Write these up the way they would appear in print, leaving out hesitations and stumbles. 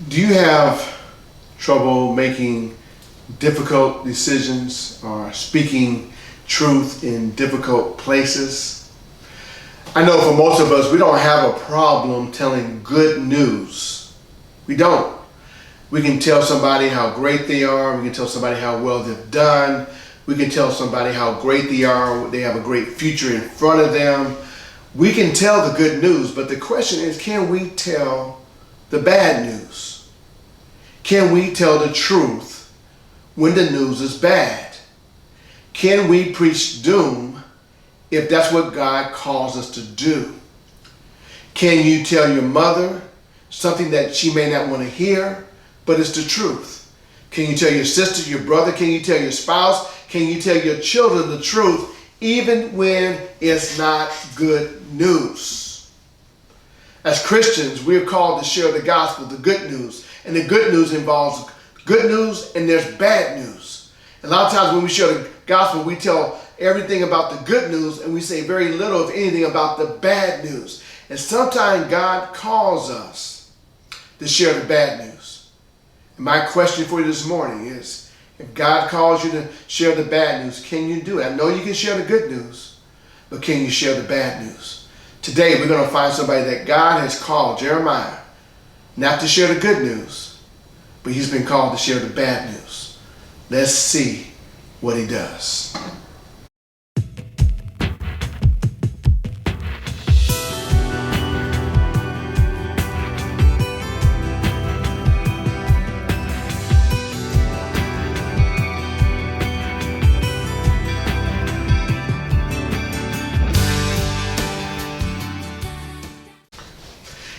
Do you have trouble making difficult decisions or speaking truth in difficult places? I know for most of us, we don't have a problem telling good news. We don't. We can tell somebody how great they are. We can tell somebody how well they've done. We can tell somebody how great they are. They have a great future in front of them. We can tell the good news, but the question is, can we tell the bad news? Can we tell the truth when the news is bad? Can we preach doom if that's what God calls us to do? Can you tell your mother something that she may not want to hear, but it's the truth? Can you tell your sister, your brother? Can you tell your spouse? Can you tell your children the truth even when it's not good news? As Christians, we're called to share the gospel, the good news. And the good news involves good news and there's bad news. A lot of times when we share the gospel, we tell everything about the good news and we say very little, if anything, about the bad news. And sometimes God calls us to share the bad news. And my question for you this morning is, if God calls you to share the bad news, can you do it? I know you can share the good news, but can you share the bad news? Today we're going to find somebody that God has called, Jeremiah, not to share the good news, but he's been called to share the bad news. Let's see what he does.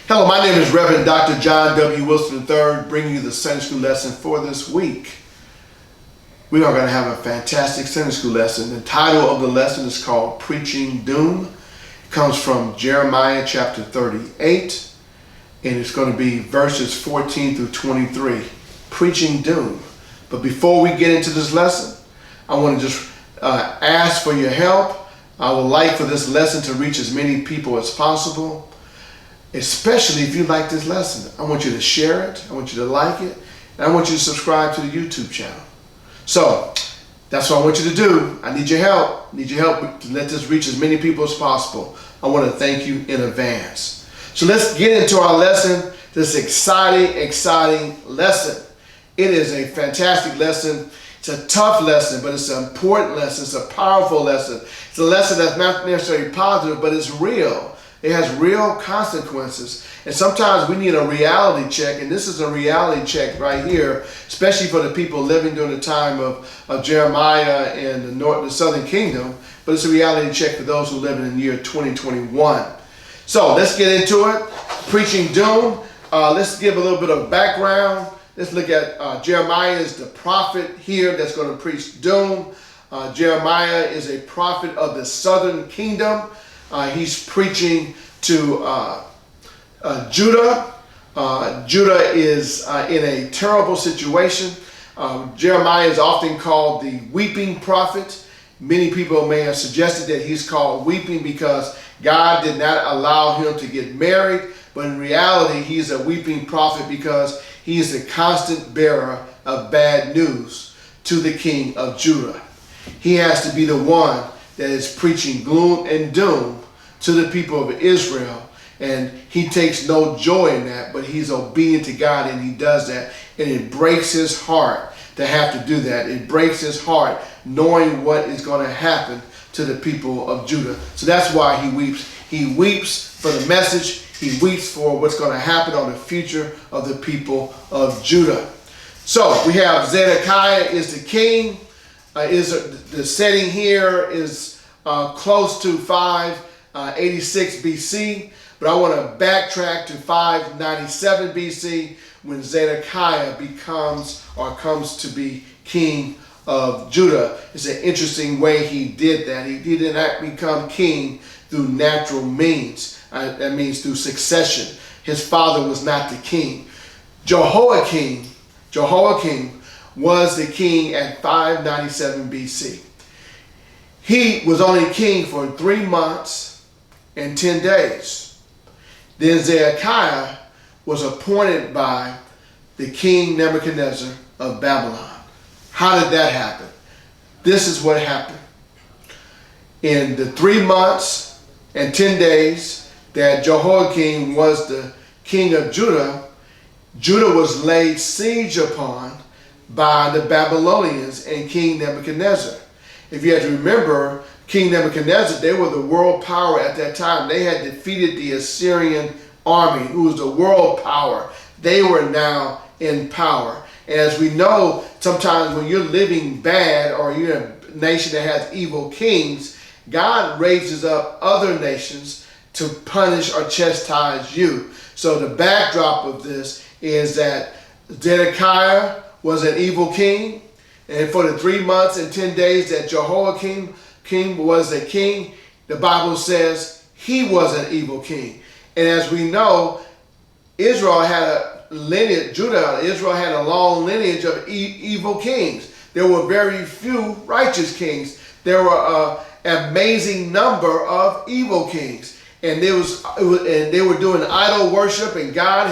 Hello, my name is Reverend Dr. John W. Wilson III, bringing you the Sunday School lesson for this week. We are going to have a fantastic Sunday School lesson. The title of the lesson is called Preaching Doom. It comes from Jeremiah chapter 38, and it's going to be verses 14 through 23. Preaching Doom. But before we get into this lesson, I want to just ask for your help. I would like for this lesson to reach as many people as possible. Especially if you like this lesson. I want you to share it, I want you to like it, and I want you to subscribe to the YouTube channel. So, that's what I want you to do. I need your help. I need your help to let this reach as many people as possible. I want to thank you in advance. So let's get into our lesson, this exciting lesson. It is a fantastic lesson. It's a tough lesson, but it's an important lesson. It's a powerful lesson. It's a lesson that's not necessarily positive, but it's real. It has real consequences. And sometimes we need a reality check, and this is a reality check right here, especially for the people living during the time of Jeremiah in the southern kingdom, but it's a reality check for those who live in the year 2021. So let's get into it. Preaching doom. Let's give a little bit of background. Let's look at Jeremiah is the prophet here that's going to preach doom. Jeremiah is a prophet of the southern kingdom. He's preaching to Judah. Judah is in a terrible situation. Jeremiah is often called the weeping prophet. Many people may have suggested that he's called weeping because God did not allow him to get married, but in reality he's a weeping prophet because he is the constant bearer of bad news to the king of Judah. He has to be the one that is preaching gloom and doom to the people of Israel, and he takes no joy in that, but he's obedient to God and he does that, and it breaks his heart to have to do that. It breaks his heart knowing what is going to happen to the people of Judah. So that's why he weeps. He weeps for the message. He weeps for what's going to happen on the future of the people of Judah. So we have Zedekiah is the king. The setting here is close to 586 BC, but I want to backtrack to 597 BC when Zedekiah comes to be king of Judah. It's an interesting way he did that. He did not become king through natural means. That means through succession. His father was not the king. Jehoiakim was the king at 597 BC. He was only king for 3 months and 10 days. Then Zedekiah was appointed by the king Nebuchadnezzar of Babylon. How did that happen? This is what happened. In the 3 months and 10 days that Jehoiakim was the king of Judah, Judah was laid siege upon by the Babylonians and King Nebuchadnezzar. If you have to remember, King Nebuchadnezzar, they were the world power at that time. They had defeated the Assyrian army, who was the world power. They were now in power. And as we know, sometimes when you're living bad or you're in a nation that has evil kings, God raises up other nations to punish or chastise you. So the backdrop of this is that Zedekiah was an evil king, and for the 3 months and 10 days that Jehoiakim was a king, the Bible says he was an evil king. And as we know, Israel had a lineage, Israel had a long lineage of evil kings. There were very few righteous kings. There were an amazing number of evil kings. And they were doing idol worship, and God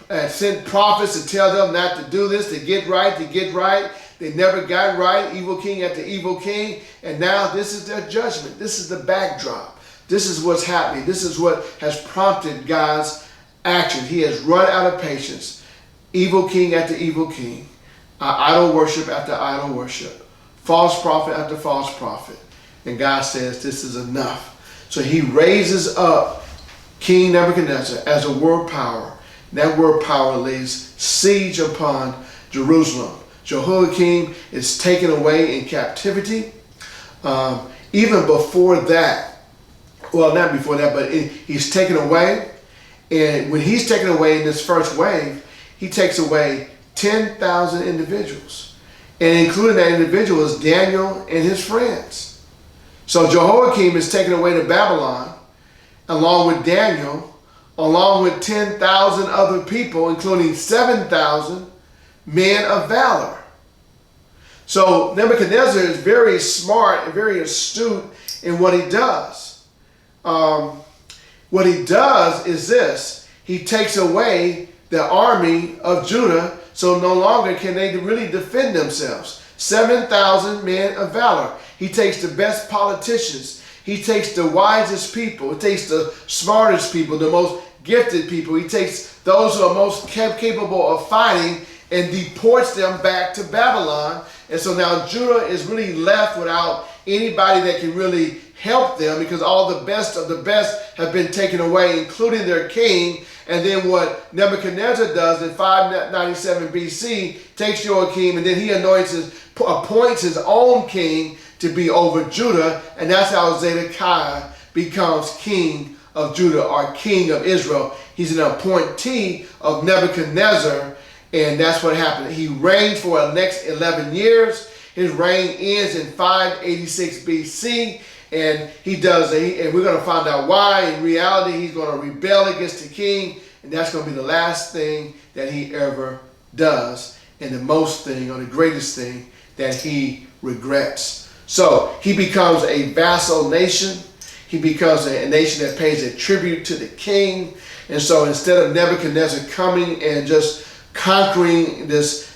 had sent prophets to tell them not to do this, to get right, to get right. They never got right, evil king after evil king. And now this is their judgment. This is the backdrop. This is what's happening. This is what has prompted God's action. He has run out of patience. Evil king after evil king. Idol worship after idol worship. False prophet after false prophet. And God says this is enough. So he raises up King Nebuchadnezzar as a world power. That world power lays siege upon Jerusalem. Jehoiakim is taken away in captivity. Even before that, well, not before that, but he's taken away. And when he's taken away in this first wave, he takes away 10,000 individuals. And including that individual is Daniel and his friends. So Jehoiakim is taken away to Babylon, along with Daniel, along with 10,000 other people, including 7,000 men of valor. So Nebuchadnezzar is very smart and very astute in what he does. What he does is this. He takes away the army of Judah, so no longer can they really defend themselves. 7,000 men of valor. He takes the best politicians. He takes the wisest people. He takes the smartest people, the most gifted people. He takes those who are most capable of fighting and deports them back to Babylon. And so now Judah is really left without anybody that can really help them, because all the best of the best have been taken away, including their king. And then what Nebuchadnezzar does in 597 BC, takes Joachim, and then he appoints his own king to be over Judah. And that's how Zedekiah becomes king of Judah, or king of Israel. He's an appointee of Nebuchadnezzar. And that's what happened. He reigned for the next 11 years. His reign ends in 586 BC. And and we're going to find out why. In reality, he's going to rebel against the king. And that's going to be the last thing that he ever does. And the most thing, or the greatest thing, that he regrets. So he becomes a vassal nation. He becomes a nation that pays a tribute to the king. And so instead of Nebuchadnezzar coming and just conquering this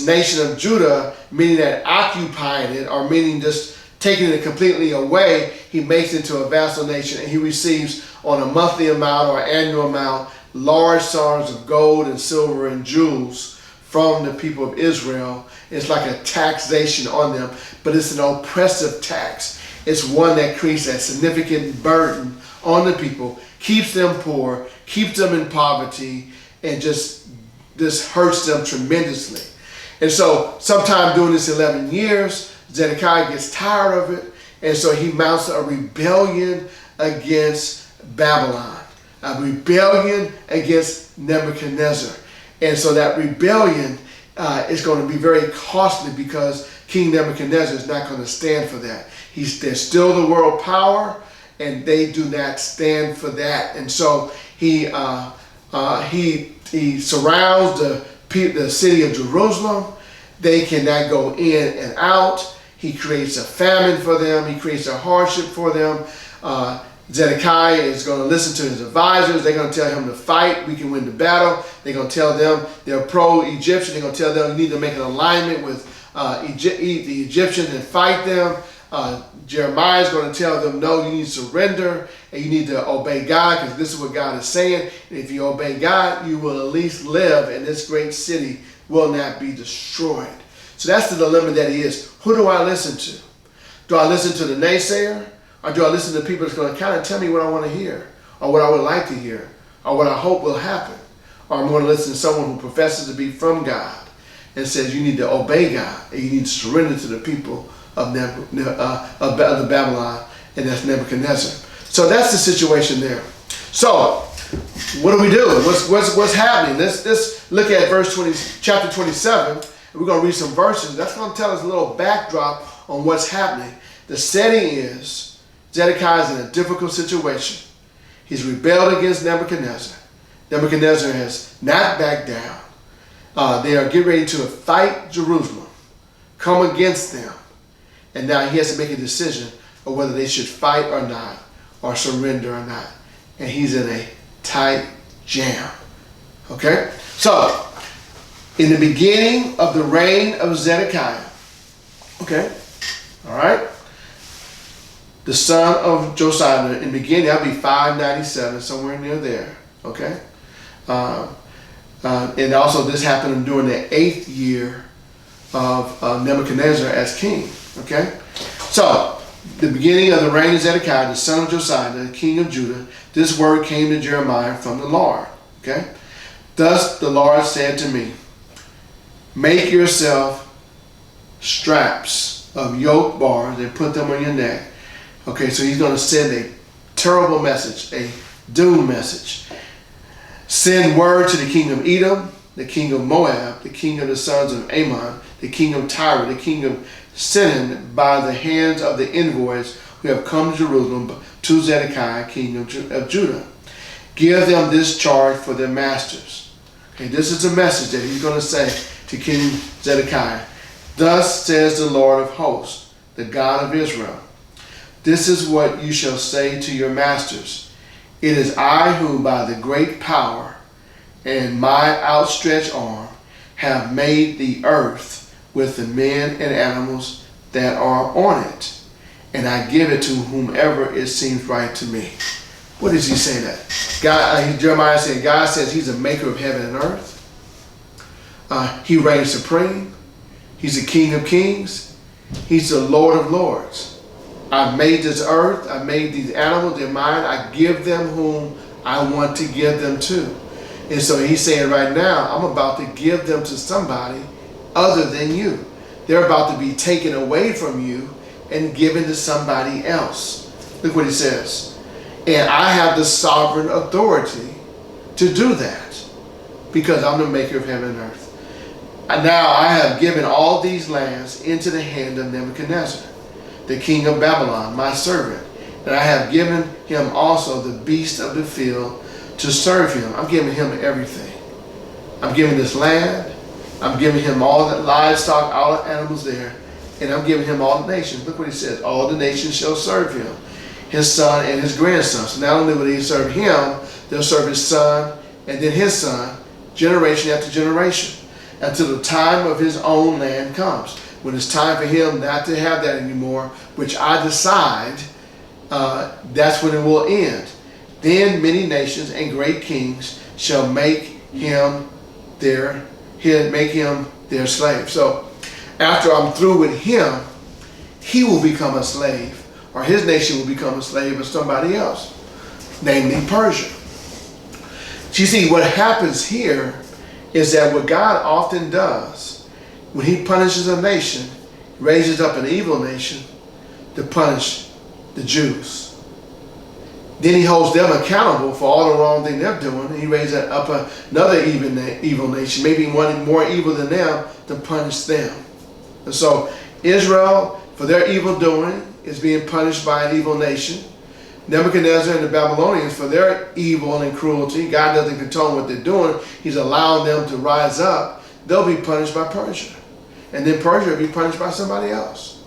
nation of Judah, meaning that occupying it, or meaning just taking it completely away, he makes it into a vassal nation, and he receives on a monthly amount or annual amount large sums of gold and silver and jewels from the people of Israel. It's like a taxation on them, but it's an oppressive tax. It's one that creates a significant burden on the people, keeps them poor, keeps them in poverty, and just this hurts them tremendously. And so sometime during this 11 years, Zedekiah gets tired of it, and so he mounts a rebellion against Babylon, a rebellion against Nebuchadnezzar. And so that rebellion is going to be very costly, because King Nebuchadnezzar is not going to stand for that. They're still the world power, and they do not stand for that. And so he surrounds the city of Jerusalem. They cannot go in and out. He creates a famine for them. He creates a hardship for them. Zedekiah is going to listen to his advisors. They're going to tell him to fight. We can win the battle. They're going to tell them they're pro-Egyptian. They're going to tell them you need to make an alignment with the Egyptians and fight them. Jeremiah is going to tell them, no, you need to surrender and you need to obey God, because this is what God is saying. And if you obey God, you will at least live, and this great city will not be destroyed. So that's the dilemma that he is. Who do I listen to? Do I listen to the naysayer? Or do I listen to people that's going to kind of tell me what I want to hear, or what I would like to hear, or what I hope will happen? Or I'm going to listen to someone who professes to be from God and says you need to obey God and you need to surrender to the people of the Babylon, and that's Nebuchadnezzar. So that's the situation there. So what do? What's happening? Let's look at chapter 27. And we're going to read some verses. That's going to tell us a little backdrop on what's happening. The setting is Zedekiah is in a difficult situation. He's rebelled against Nebuchadnezzar. Nebuchadnezzar has not backed down. They are getting ready to fight Jerusalem, come against them. And now he has to make a decision of whether they should fight or not, or surrender or not. And he's in a tight jam. Okay? So, in the beginning of the reign of Zedekiah, okay? All right? The son of Josiah, in the beginning, that'll be 597, somewhere near there. Okay? And also this happened during the 8th year of Nebuchadnezzar as king. Okay? So, the beginning of the reign of Zedekiah, the son of Josiah, the king of Judah, this word came to Jeremiah from the Lord. Okay? Thus the Lord said to me, make yourself straps of yoke bars and put them on your neck. Okay, so he's going to send a terrible message, a doom message. Send word to the king of Edom, the king of Moab, the king of the sons of Ammon, the king of Tyre, the king of Sidon, by the hands of the envoys who have come to Jerusalem to Zedekiah, king of Judah. Give them this charge for their masters. Okay, this is a message that he's going to say to King Zedekiah. Thus says the Lord of hosts, the God of Israel. This is what you shall say to your masters. It is I who, by the great power and my outstretched arm, have made the earth with the men and animals that are on it, and I give it to whomever it seems right to me. What does he say that? God, Jeremiah said, God says he's the maker of heaven and earth. He reigns supreme. He's the King of kings. He's the Lord of lords. I've made this earth. I've made these animals. They're mine. I give them whom I want to give them to. And so he's saying right now, I'm about to give them to somebody other than you. They're about to be taken away from you and given to somebody else. Look what he says. And I have the sovereign authority to do that because I'm the maker of heaven and earth. And now I have given all these lands into the hand of Nebuchadnezzar, the king of Babylon, my servant. And I have given him also the beasts of the field to serve him. I'm giving him everything. I'm giving this land. I'm giving him all the livestock, all the animals there. And I'm giving him all the nations. Look what he says. All the nations shall serve him, his son and his grandson. So not only will they serve him, they'll serve his son and then his son, generation after generation, until the time of his own land comes. When it's time for him not to have that anymore, which I decide, that's when it will end. Then many nations and great kings shall make him their slave. So after I'm through with him, he will become a slave, or his nation will become a slave of somebody else, namely Persia. So you see, what happens here is that what God often does, when he punishes a nation, raises up an evil nation to punish the Jews. Then he holds them accountable for all the wrong thing they're doing, and he raises up another evil nation, maybe one more evil than them, to punish them. And so Israel, for their evil doing, is being punished by an evil nation. Nebuchadnezzar and the Babylonians, for their evil and cruelty, God doesn't condone what they're doing. He's allowing them to rise up. They'll be punished by Persia. And then Persia will be punished by somebody else.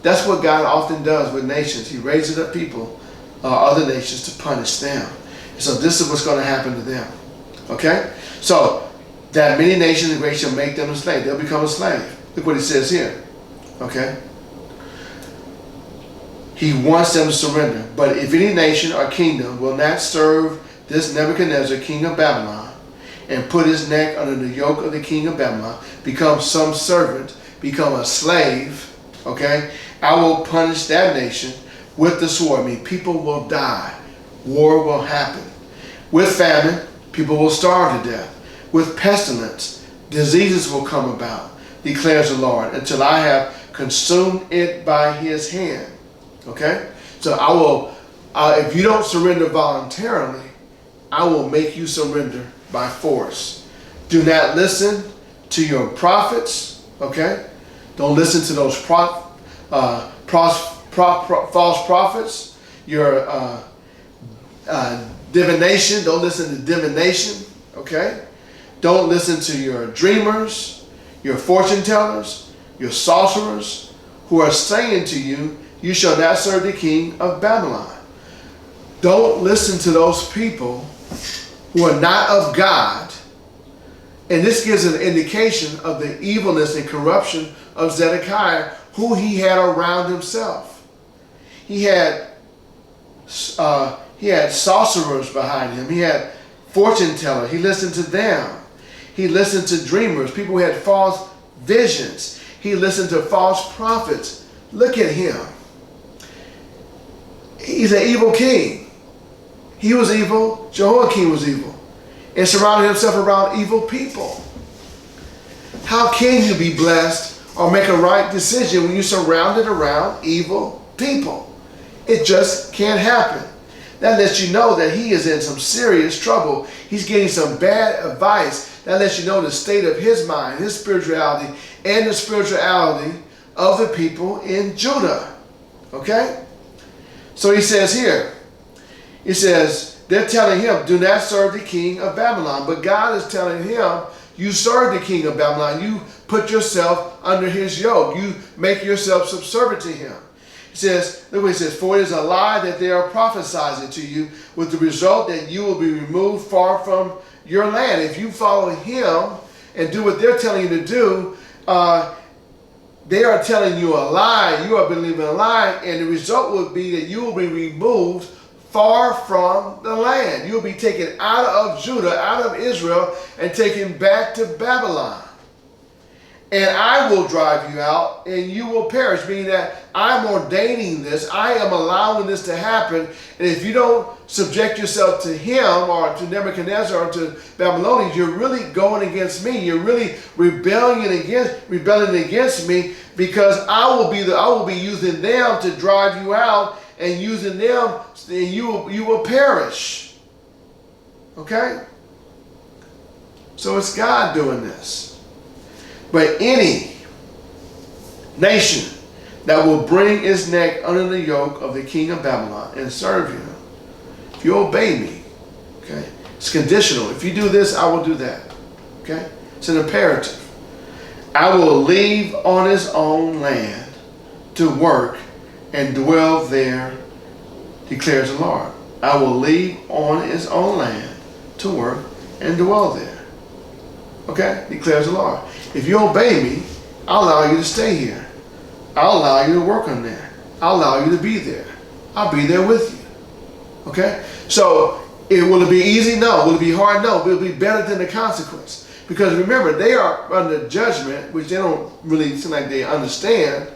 That's what God often does with nations. He raises up people other nations to punish them. And so this is what's going to happen to them. Okay? So that many nations and great shall make them a slave. They'll become a slave. Look what he says here. Okay? He wants them to surrender. But if any nation or kingdom will not serve this Nebuchadnezzar, king of Babylon, and put his neck under the yoke of the king of Babylon, become some servant, become a slave, okay, I will punish that nation with the sword. I mean, people will die. War will happen. With famine, people will starve to death. With pestilence, diseases will come about, declares the Lord, until I have consumed it by his hand. Okay? So I will, if you don't surrender voluntarily, I will make you surrender by force. Do not listen to your prophets. Okay? Don't listen to those false prophets. Your divination. Don't listen to divination. Okay? Don't listen to your dreamers, your fortune tellers, your sorcerers, who are saying to you, you shall not serve the king of Babylon. Don't listen to those people who are not of God. And this gives an indication of the evilness and corruption of Zedekiah, who he had around himself. He had sorcerers behind him. He had fortune tellers. He listened to them. He listened to dreamers, people who had false visions. He listened to false prophets. Look at him. He's an evil king. He was evil. Jehoiakim was evil. And surrounded himself around evil people. How can you be blessed or make a right decision when you're surrounded around evil people? It just can't happen. That lets you know that he is in some serious trouble. He's getting some bad advice. That lets you know the state of his mind, his spirituality, and the spirituality of the people in Judah. Okay? So he says here, he says, they're telling him, do not serve the king of Babylon. But God is telling him, you serve the king of Babylon. You put yourself under his yoke. You make yourself subservient to him. He says, look what he says, for it is a lie that they are prophesying to you, with the result that you will be removed far from your land. If you follow him and do what they're telling you to do, they are telling you a lie. You are believing a lie, and the result will be that you will be removed far from the land. You will be taken out of Judah, out of Israel, and taken back to Babylon. And I will drive you out, and you will perish, meaning that I'm ordaining this. I am allowing this to happen. And if you don't subject yourself to him or to Nebuchadnezzar or to Babylonians, you're really going against me. You're really rebelling against me, because I will be using them to drive you out, and using them, and you will perish. Okay? So it's God doing this. But any nation that will bring its neck under the yoke of the king of Babylon and serve him, if you obey me, okay, it's conditional. If you do this, I will do that. Okay? It's an imperative. I will leave on his own land to work and dwell there, declares the Lord. I will leave on his own land to work and dwell there. Okay? Declares the Lord. If you obey me, I'll allow you to stay here. I'll allow you to work on there. I'll allow you to be there. I'll be there with you. Okay? So, will it be easy? No. Will it be hard? No. Will it be better than the consequence? Because remember, they are under judgment, which they don't really seem like they understand.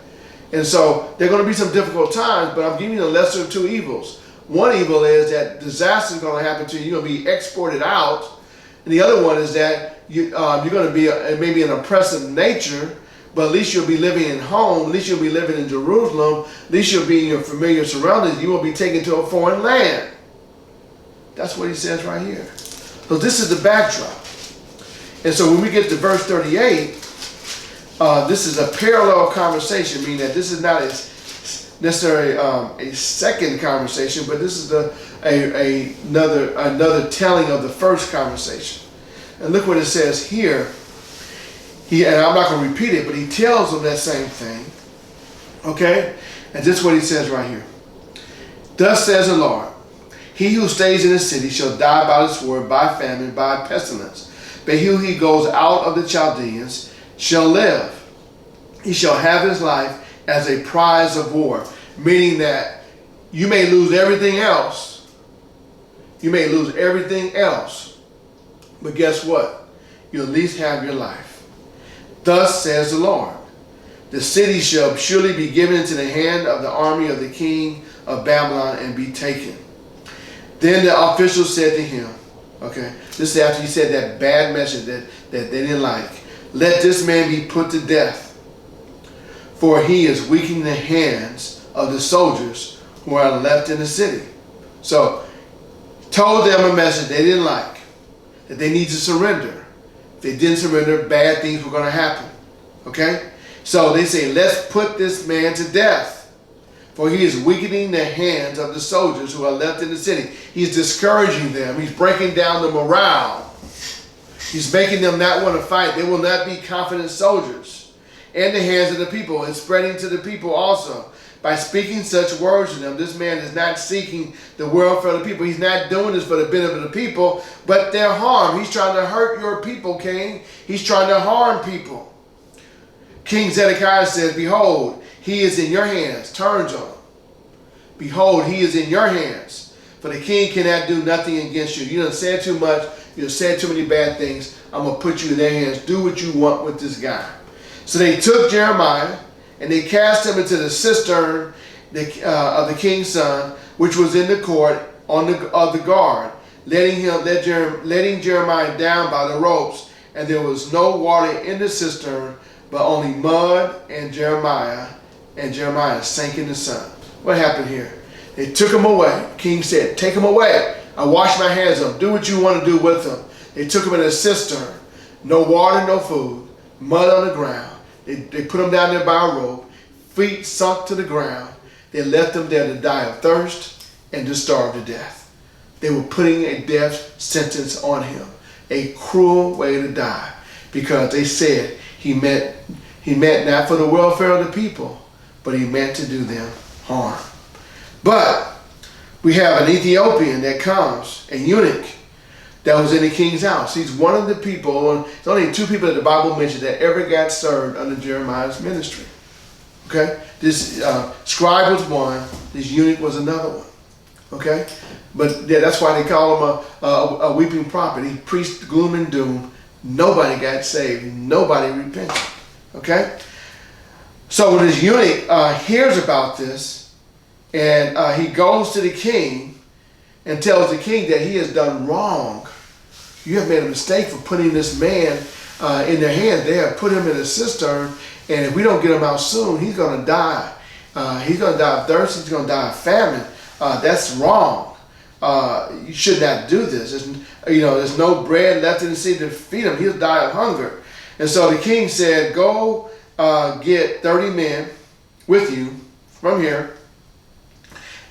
And so, there are going to be some difficult times, but I'm giving you the lesser of two evils. One evil is that disaster is going to happen to you. You're going to be exported out. And the other one is that you're going to be maybe an oppressive nature, but at least you'll be living in home. At least you'll be living in Jerusalem. At least you'll be in your familiar surroundings. You will be taken to a foreign land. That's what he says right here. So this is the backdrop. And so when we get to verse 38, this is a parallel conversation, meaning that this is not necessarily a second conversation, but this is another telling of the first conversation. And look what it says here. And I'm not going to repeat it, but he tells them that same thing. Okay? And this is what he says right here. Thus says the Lord, he who stays in the city shall die by the sword, by famine, by pestilence. But he who goes out of the Chaldeans shall live. He shall have his life as a prize of war. Meaning that you may lose everything else. You may lose everything else. But guess what? You'll at least have your life. Thus says the Lord, the city shall surely be given into the hand of the army of the king of Babylon and be taken. Then the official said to him, okay, this is after he said that bad message that they didn't like. Let this man be put to death, for he is weakening the hands of the soldiers who are left in the city. So, told them a message they didn't like, that they need to surrender. If they didn't surrender, bad things were going to happen. Okay? So they say, let's put this man to death, for he is weakening the hands of the soldiers who are left in the city. He's discouraging them. He's breaking down the morale. He's making them not want to fight. They will not be confident soldiers. In the hands of the people, and spreading to the people also. By speaking such words to them, this man is not seeking the welfare of the people. He's not doing this for the benefit of the people, but their harm. He's trying to hurt your people, King. He's trying to harm people. King Zedekiah says, behold, he is in your hands. Turns on him. Behold, he is in your hands. For the king cannot do nothing against you. You done said too much. You done said too many bad things. I'm going to put you in their hands. Do what you want with this guy. So they took Jeremiah and they cast him into the cistern of the king's son, which was in the court of the guard, letting Jeremiah down by the ropes. And there was no water in the cistern, but only mud, and Jeremiah sank in the sun. What happened here? They took him away. King said, take him away. I wash my hands of him. Do what you want to do with him. They took him in a cistern. No water, no food. Mud on the ground. They put him down there by a rope. Feet sunk to the ground. They left him there to die of thirst and to starve to death. They were putting a death sentence on him. A cruel way to die. Because they said he meant not for the welfare of the people, but he meant to do them harm. But we have an Ethiopian that comes, a eunuch that was in the king's house. He's one of the people, there's only two people that the Bible mentions that ever got served under Jeremiah's ministry. Okay? This scribe was one, this eunuch was another one. Okay? But yeah, that's why they call him a weeping prophet. He preached gloom and doom. Nobody got saved. Nobody repented. Okay? So when this eunuch hears about this, and he goes to the king and tells the king that he has done wrong. You have made a mistake for putting this man in their hand. They have put him in a cistern, and if we don't get him out soon, he's going to die. He's going to die of thirst. He's going to die of famine. That's wrong. You should not do this. There's no bread left in the city to feed him. He'll die of hunger. And so the king said, go get 30 men with you from here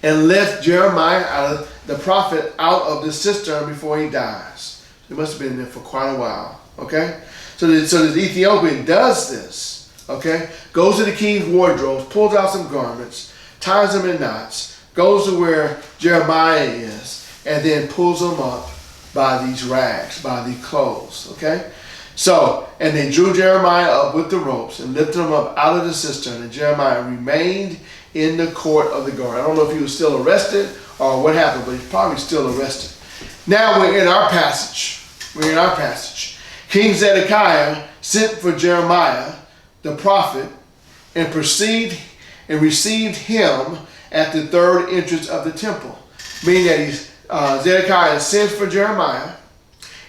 and lift Jeremiah, the prophet, out of the cistern before he dies. He must have been there for quite a while. Okay? So the Ethiopian does this. Okay? Goes to the king's wardrobe, pulls out some garments, ties them in knots, goes to where Jeremiah is, and then pulls them up by these rags, by these clothes. Okay? So, and they drew Jeremiah up with the ropes and lifted him up out of the cistern, and Jeremiah remained in the court of the guard. I don't know if he was still arrested or what happened, but he's probably still arrested. Now we're in our passage. King Zedekiah sent for Jeremiah, the prophet, and received him at the third entrance of the temple. Meaning that Zedekiah sends for Jeremiah,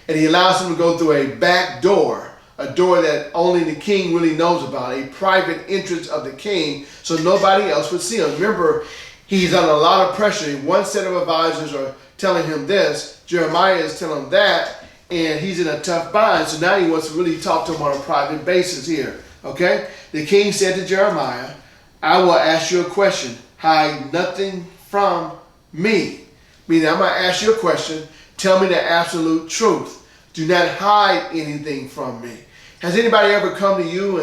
and he allows him to go through a back door, a door that only the king really knows about, a private entrance of the king, so nobody else would see him. Remember, he's under a lot of pressure. One set of advisors are telling him this, Jeremiah is telling him that, and he's in a tough bind, so now he wants to really talk to him on a private basis here. Okay? The king said to Jeremiah, I will ask you a question. Hide nothing from me. Meaning, I'm going to ask you a question. Tell me the absolute truth. Do not hide anything from me. Has anybody ever come to you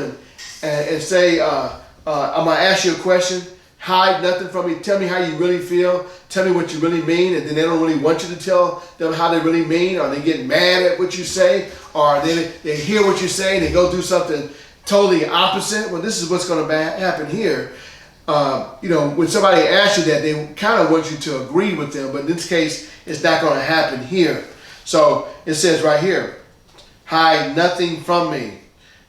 and say, I'm going to ask you a question. hide nothing from me. Tell me how you really feel. Tell me what you really mean. And then they don't really want you to tell them how they really mean, or they get mad at what you say, or they hear what you say and they go do something totally opposite. Well, this is what's going to happen here. When somebody asks you that, they kind of want you to agree with them, but in this case, it's not going to happen here. So it says right here, hide nothing from me.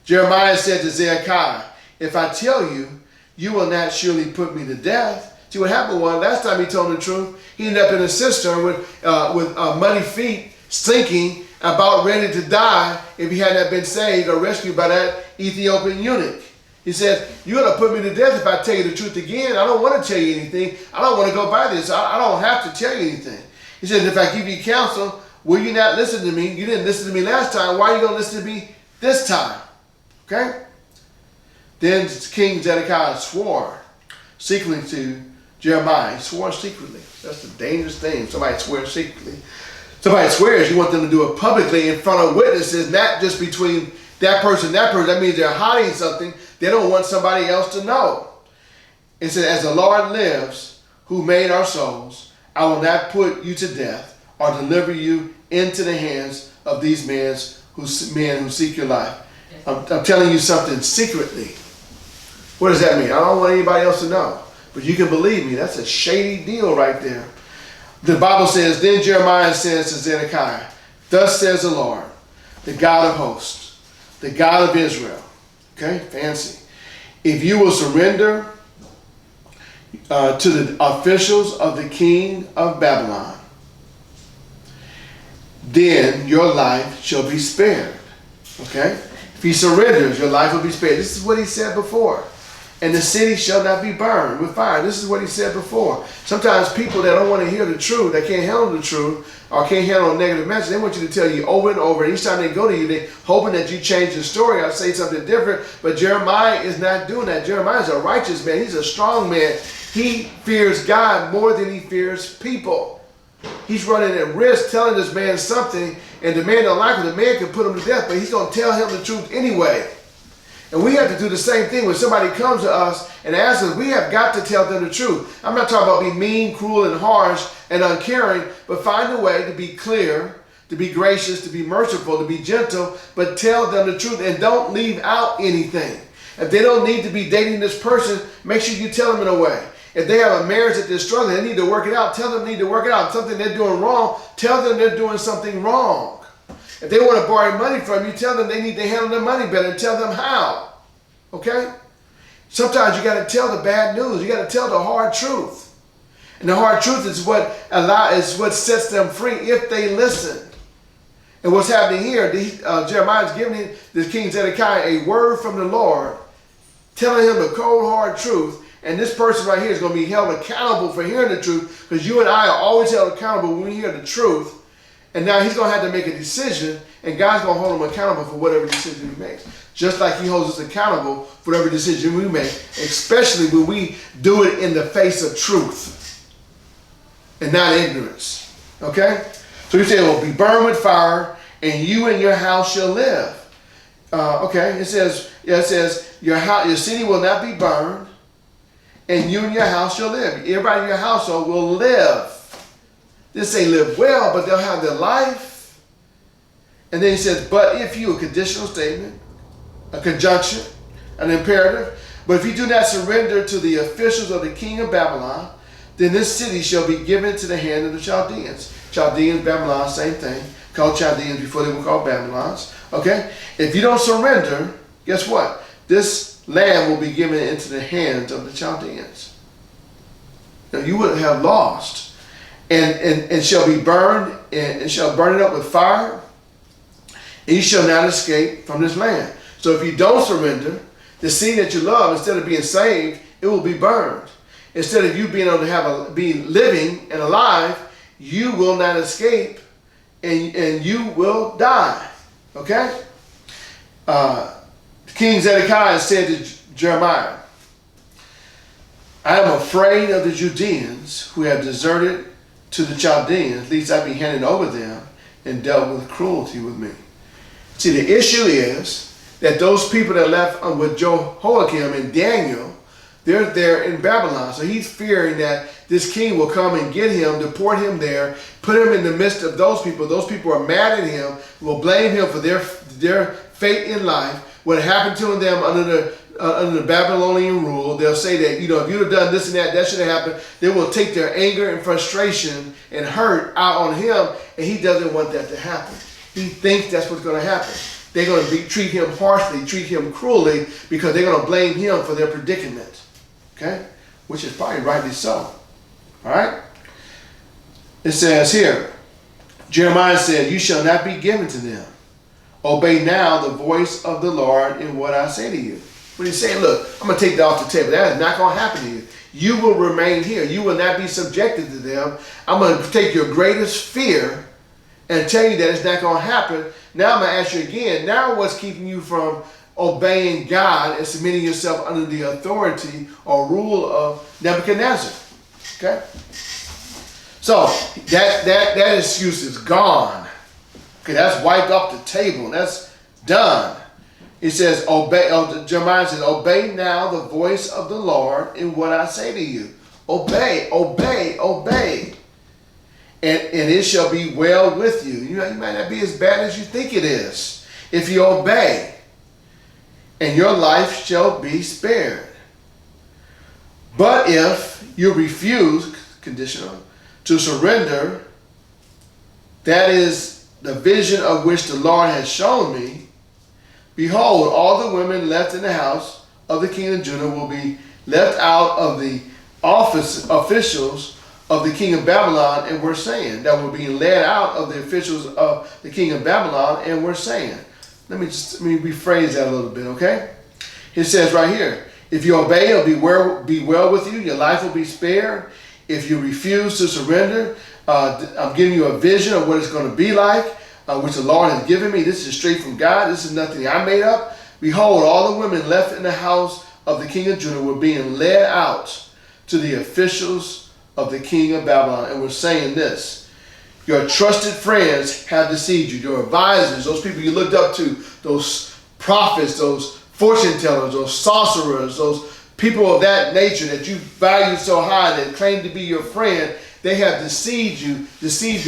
Jeremiah said to Zedekiah, if I tell you, you will not surely put me to death. See what happened was, last time he told the truth, he ended up in a cistern with muddy feet, stinking, about ready to die if he had not been saved or rescued by that Ethiopian eunuch. He said, you're going to put me to death if I tell you the truth again. I don't want to tell you anything. I don't want to go by this. I don't have to tell you anything. He said, if I give you counsel, will you not listen to me? You didn't listen to me last time. Why are you going to listen to me this time? Okay? Then King Zedekiah swore secretly to Jeremiah. He swore secretly. That's the dangerous thing. Somebody swears secretly. Somebody swears, you want them to do it publicly in front of witnesses, not just between that person and that person. That means they're hiding something. They don't want somebody else to know. It said, as the Lord lives, who made our souls, I will not put you to death or deliver you into the hands of these men who seek your life. I'm telling you something secretly. What does that mean? I don't want anybody else to know. But you can believe me, that's a shady deal right there. The Bible says, then Jeremiah says to Zedekiah, thus says the Lord, the God of hosts, the God of Israel. Okay, fancy. If you will surrender to the officials of the king of Babylon, then your life shall be spared. Okay? If he surrenders, your life will be spared. This is what he said before. And the city shall not be burned with fire. This is what he said before. Sometimes people that don't want to hear the truth, that can't handle the truth, or can't handle a negative message, they want you to tell you over and over. And each time they go to you, they're hoping that you change the story or say something different. But Jeremiah is not doing that. Jeremiah is a righteous man. He's a strong man. He fears God more than he fears people. He's running at risk telling this man something, and the man don't like it. The man can put him to death, but he's going to tell him the truth anyway. And we have to do the same thing when somebody comes to us and asks us. We have got to tell them the truth. I'm not talking about being mean, cruel, and harsh and uncaring, but find a way to be clear, to be gracious, to be merciful, to be gentle, but tell them the truth and don't leave out anything. If they don't need to be dating this person, make sure you tell them in a way. If they have a marriage that they're struggling, they need to work it out. Tell them they need to work it out. Something they're doing wrong, tell them they're doing something wrong. If they want to borrow money from you, tell them they need to handle their money better and tell them how. Okay? Sometimes you got to tell the bad news. You got to tell the hard truth. And the hard truth is what sets them free if they listen. And what's happening here, Jeremiah is giving the king Zedekiah a word from the Lord, telling him the cold, hard truth. And this person right here is going to be held accountable for hearing the truth, because you and I are always held accountable when we hear the truth. And now he's going to have to make a decision, and God's going to hold him accountable for whatever decision he makes. Just like he holds us accountable for whatever decision we make, especially when we do it in the face of truth and not ignorance. Okay? So he said, it will be burned with fire, and you and your house shall live. Okay, it says your city will not be burned, and you and your house shall live. Everybody in your household will live. They say live well, but they'll have their life. And then he says, but if you, a conditional statement, a conjunction, an imperative, but if you do not surrender to the officials of the king of Babylon, then this city shall be given to the hand of the Chaldeans. Chaldeans, Babylon, same thing. Called Chaldeans before they were called Babylons. Okay? If you don't surrender, guess what? This land will be given into the hands of the Chaldeans. Now you would have lost. And shall be burned, and shall burn it up with fire, and you shall not escape from this land. So if you don't surrender, the city that you love, instead of being saved, it will be burned. Instead of you being able to be living and alive, you will not escape, and you will die. Okay? King Zedekiah said to Jeremiah, I am afraid of the Judeans who have deserted to the Chaldeans, lest I be handed over them and dealt with cruelty with me. See, the issue is that those people that left with Jehoiakim and Daniel, They're there in Babylon. So he's fearing that this king will come and get him, deport him there, put him in the midst of those people. Those people are mad at him, will blame him for their fate in life, what happened to them under the Babylonian rule. They'll say that, if you'd have done this and that should have happened. They will take their anger and frustration and hurt out on him, and he doesn't want that to happen. He thinks that's what's going to happen. They're going to treat him harshly, treat him cruelly, because they're going to blame him for their predicament. Okay? Which is probably rightly so. All right? It says here, Jeremiah said, "You shall not be given to them. Obey now the voice of the Lord in what I say to you." But he's saying, look, I'm going to take that off the table. That is not going to happen to you. You will remain here. You will not be subjected to them. I'm going to take your greatest fear and tell you that it's not going to happen. Now I'm going to ask you again, now what's keeping you from obeying God and submitting yourself under the authority or rule of Nebuchadnezzar? Okay? So that excuse is gone. Okay, that's wiped off the table. That's done. It says, Jeremiah says, "Obey now the voice of the Lord in what I say to you." Obey, obey, obey. And it shall be well with you. You might not be as bad as you think it is if you obey. And your life shall be spared. But if you refuse, conditional, to surrender, that is the vision of which the Lord has shown me, behold, all the women left in the house of the king of Judah will be left out of the officials of the king of Babylon, and we're saying that we're being led out of the officials of the king of Babylon, and we're saying. Let me rephrase that a little bit, okay? It says right here, if you obey, it'll be well with you. Your life will be spared. If you refuse to surrender, I'm giving you a vision of what it's going to be like, which the Lord has given me. This is straight from God. This is nothing I made up. Behold, all the women left in the house of the king of Judah were being led out to the officials of the king of Babylon. And we're saying this: your trusted friends have deceived you. Your advisors, those people you looked up to, those prophets, those fortune tellers, those sorcerers, those people of that nature that you value so high that claim to be your friend, they have deceived you,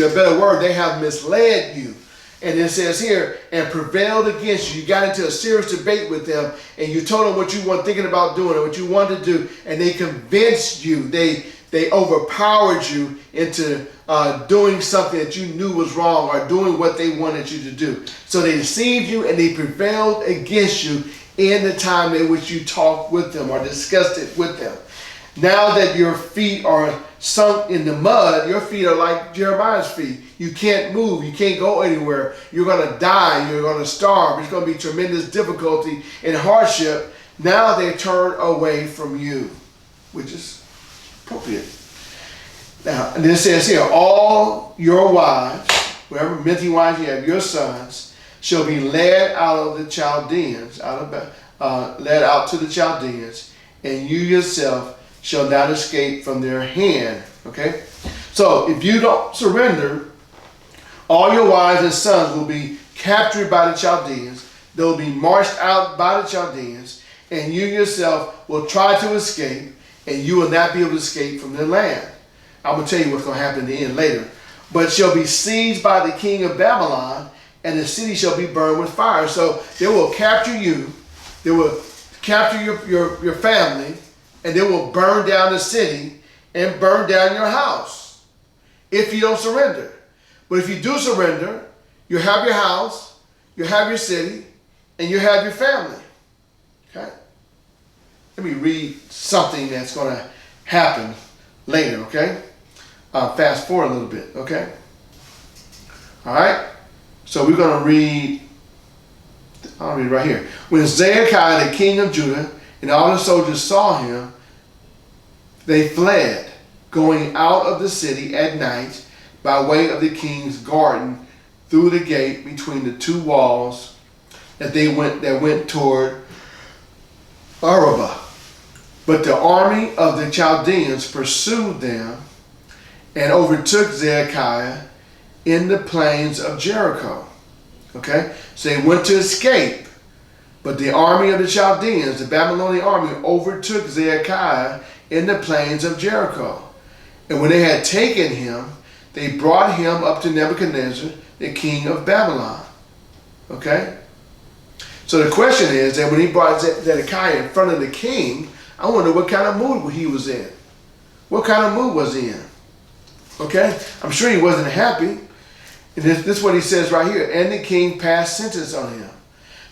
a better word, they have misled you. And it says here, and prevailed against you. You got into a serious debate with them, and you told them what you were thinking about doing, or what you wanted to do, and they convinced you, they overpowered you into doing something that you knew was wrong, or doing what they wanted you to do. So they deceived you, and they prevailed against you in the time in which you talked with them or discussed it with them. Now that your feet are sunk in the mud, your feet are like Jeremiah's feet. You can't move. You can't go anywhere. You're going to die. You're going to starve. It's going to be tremendous difficulty and hardship. Now they turn away from you, which is appropriate. Now, and it says here, all your wives, whatever many wives you have, your sons, shall be led out of the Chaldeans, led out to the Chaldeans, and you yourself shall not escape from their hand. Okay? So if you don't surrender, all your wives and sons will be captured by the Chaldeans. They'll be marched out by the Chaldeans, and you yourself will try to escape, and you will not be able to escape from their land. I'm going to tell you what's going to happen in the end later. But shall be seized by the king of Babylon, and the city shall be burned with fire. So they will capture you, they will capture your family, and they will burn down the city and burn down your house if you don't surrender. But if you do surrender, you have your house, you have your city, and you have your family. Okay? Let me read something that's going to happen later, okay? Fast forward a little bit, okay? All right? So we're going to read, I'll read right here. When Zedekiah, the king of Judah, and all the soldiers saw him, they fled, going out of the city at night by way of the king's garden through the gate between the two walls that went toward Arabah. But the army of the Chaldeans pursued them and overtook Zedekiah in the plains of Jericho. Okay? So they went to escape, But the army of the Chaldeans, the Babylonian army, overtook Zedekiah in the plains of Jericho. And when they had taken him, they brought him up to Nebuchadnezzar, the king of Babylon. Okay? So the question is that when he brought Zedekiah in front of the king, I wonder what kind of mood he was in. What kind of mood was he in? Okay? I'm sure he wasn't happy. And this is what he says right here. And the king passed sentence on him.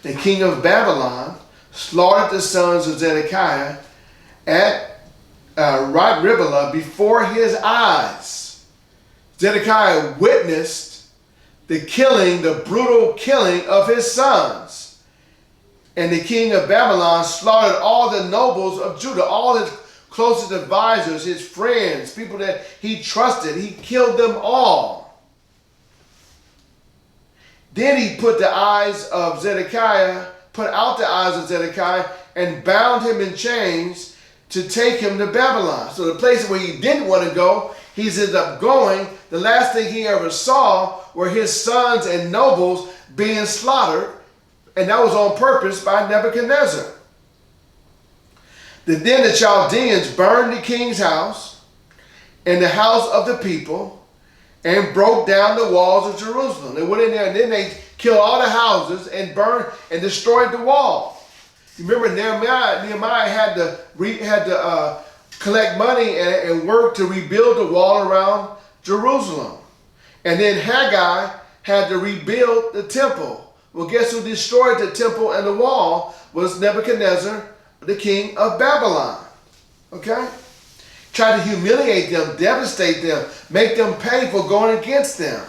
The king of Babylon slaughtered the sons of Zedekiah at Riblah before his eyes. Zedekiah witnessed the killing, the brutal killing of his sons. And the king of Babylon slaughtered all the nobles of Judah, all his closest advisors, his friends, people that he trusted. He killed them all. Then he put out the eyes of Zedekiah and bound him in chains to take him to Babylon. So the place where he didn't want to go, he ended up going. The last thing he ever saw were his sons and nobles being slaughtered, and that was on purpose by Nebuchadnezzar. Then the Chaldeans burned the king's house and the house of the people and broke down the walls of Jerusalem. They went in there and then they killed all the houses and burned and destroyed the wall. You remember Nehemiah had to collect money and work to rebuild the wall around Jerusalem. And then Haggai had to rebuild the temple. Well, guess who destroyed the temple and the wall was Nebuchadnezzar, the king of Babylon. Okay? Tried to humiliate them, devastate them, make them pay for going against them.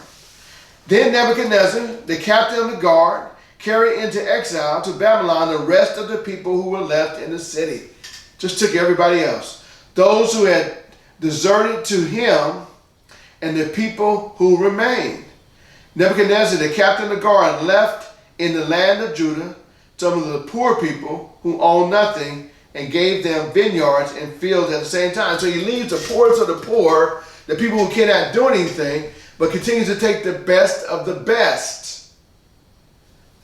Then Nebuchadnezzar, the captain of the guard, carried into exile to Babylon the rest of the people who were left in the city. Just took everybody else. Those who had deserted to him and the people who remained. Nebuchadnezzar, the captain of the guard, left in the land of Judah some of the poor people who owned nothing and gave them vineyards and fields at the same time. So he leaves the poorest of the poor, the people who cannot do anything, but continues to take the best of the best.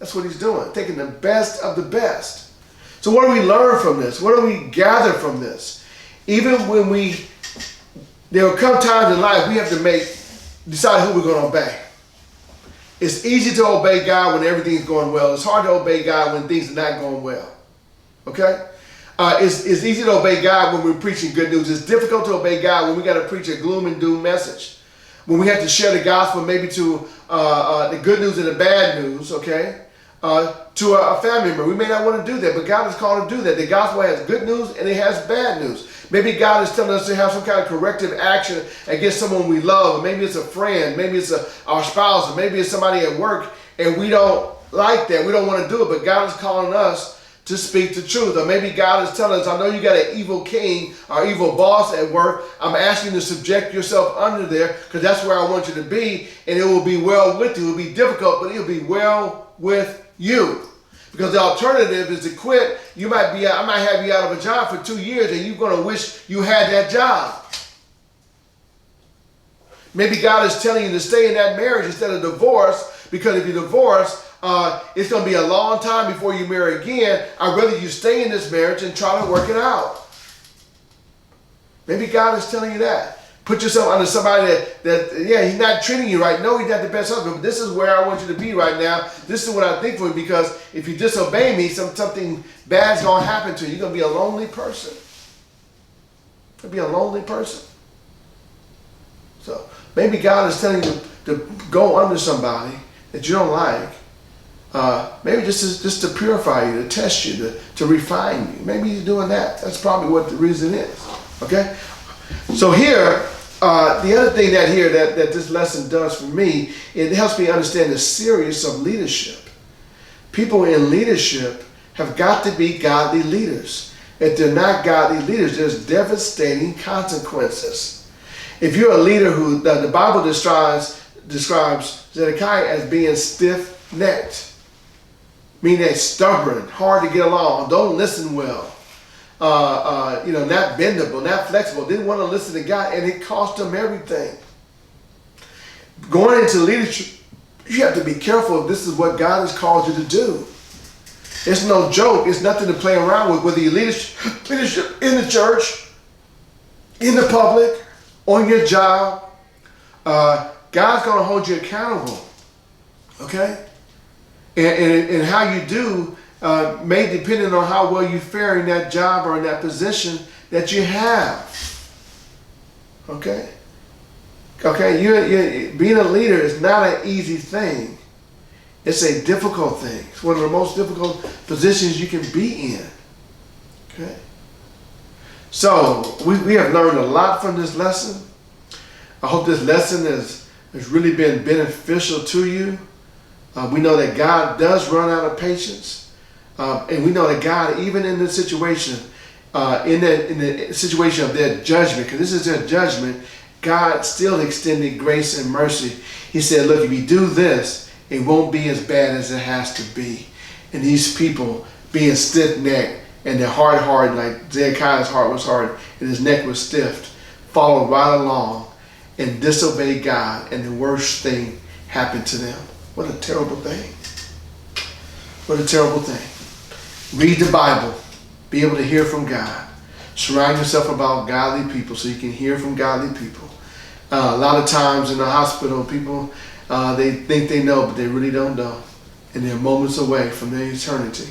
That's what he's doing, taking the best of the best. So what do we learn from this? What do we gather from this? Even when there will come times in life we have to decide who we're going to obey. It's easy to obey God when everything's going well. It's hard to obey God when things are not going well. Okay? It's easy to obey God when we're preaching good news. It's difficult to obey God when we got to preach a gloom and doom message. When we have to share the gospel maybe to the good news and the bad news, okay? To a family member. We may not want to do that, but God is called to do that. The gospel has good news and it has bad news. Maybe God is telling us to have some kind of corrective action against someone we love. Or maybe it's a friend. Maybe it's our spouse. Or maybe it's somebody at work and we don't like that. We don't want to do it, but God is calling us to speak the truth. Or maybe God is telling us, I know you got an evil king or evil boss at work. I'm asking you to subject yourself under there because that's where I want you to be, and it will be well with you. It will be difficult, but it will be well with you. Because the alternative is to quit. I might have you out of a job for 2 years and you're going to wish you had that job. Maybe God is telling you to stay in that marriage instead of divorce, because if you divorce, it's going to be a long time before you marry again. I'd rather you stay in this marriage and try to work it out. Maybe God is telling you that. Put yourself under somebody that he's not treating you right. No, he's not the best husband, but this is where I want you to be right now. This is what I think for you, because if you disobey me, something bad's going to happen to you. You're going to be a lonely person. You'll be a lonely person. So maybe God is telling you to go under somebody that you don't like. Maybe just to purify you, to test you, to refine you. Maybe he's doing that. That's probably what the reason is. Okay? So here, the other thing that this lesson does for me, it helps me understand the seriousness of leadership. People in leadership have got to be godly leaders. If they're not godly leaders, there's devastating consequences. If you're a leader who the Bible describes Zedekiah as being stiff-necked, meaning they're stubborn, hard to get along, don't listen well. Not bendable, not flexible, didn't want to listen to God, and it cost them everything. Going into leadership, you have to be careful if this is what God has called you to do. It's no joke. It's nothing to play around with, whether you leadership in the church, in the public, on your job. God's going to hold you accountable. Okay? And how you do may depend on how well you fare in that job or in that position that you have. Okay? Okay? You being a leader is not an easy thing. It's a difficult thing. It's one of the most difficult positions you can be in. Okay? So, we have learned a lot from this lesson. I hope this lesson has really been beneficial to you. We know that God does run out of patience. And we know that God, even in this situation, in the situation of their judgment, because this is their judgment, God still extended grace and mercy. He said, look, if you do this, it won't be as bad as it has to be. And these people being stiff-necked and their heart hardened, like Zedekiah's heart was hard and his neck was stiff, followed right along and disobeyed God, and the worst thing happened to them. What a terrible thing. What a terrible thing. Read the Bible. Be able to hear from God. Surround yourself about godly people so you can hear from godly people. A lot of times in the hospital, people, they think they know, but they really don't know. And they're moments away from their eternity.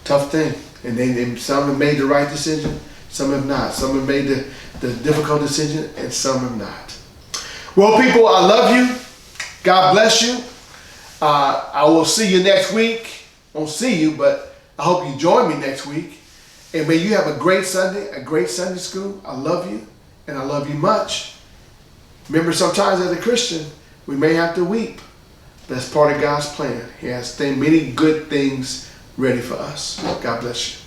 Tough thing. And some have made the right decision, some have not. Some have made the difficult decision, and some have not. Well, people, I love you. God bless you. I will see you next week. Won't see you, but I hope you join me next week. And may you have a great Sunday, a great Sunday school. I love you, and I love you much. Remember, sometimes as a Christian, we may have to weep. That's part of God's plan. He has many good things ready for us. God bless you.